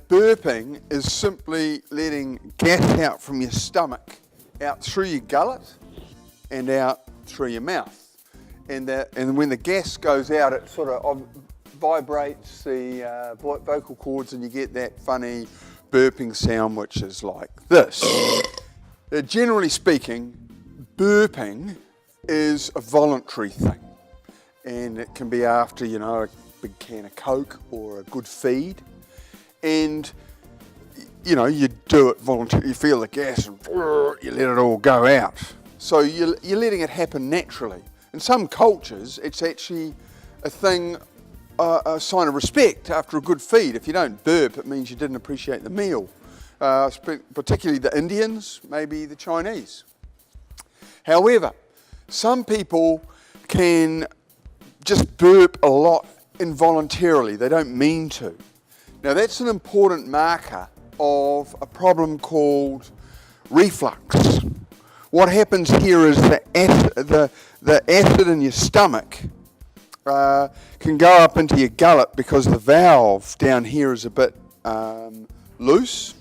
burping is simply letting gas out from your stomach, out through your gullet and out through your mouth. And when the gas goes out, it sort of vibrates the vocal cords and you get that funny burping sound, which is like this. Generally speaking, burping is a voluntary thing. And it can be after, a big can of Coke or a good feed. And, you do it voluntarily. You feel the gas and you let it all go out. So you're letting it happen naturally. In some cultures, it's actually a thing, a sign of respect after a good feed. If you don't burp, it means you didn't appreciate the meal. Particularly the Indians, maybe the Chinese. However, some people can just burp a lot involuntarily. They don't mean to. Now that's an important marker of a problem called reflux. What happens here is the acid in your stomach can go up into your gullet because the valve down here is a bit loose,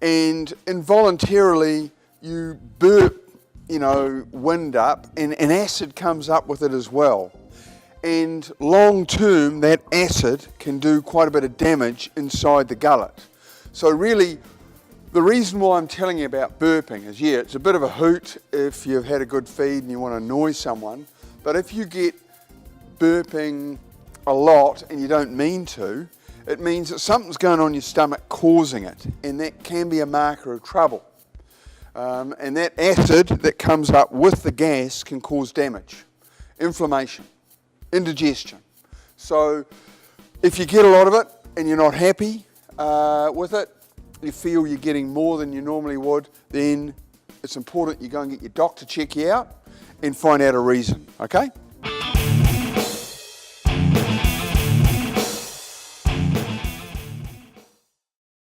and involuntarily you burp, wind up, and acid comes up with it as well. And long term, that acid can do quite a bit of damage inside the gullet. So really, the reason why I'm telling you about burping is, it's a bit of a hoot if you've had a good feed and you want to annoy someone. But if you get burping a lot and you don't mean to, it means that something's going on in your stomach causing it. And that can be a marker of trouble. And that acid that comes up with the gas can cause damage, inflammation, indigestion. So if you get a lot of it and you're not happy with it, you feel you're getting more than you normally would, then it's important you go and get your doctor check you out and find out a reason, okay?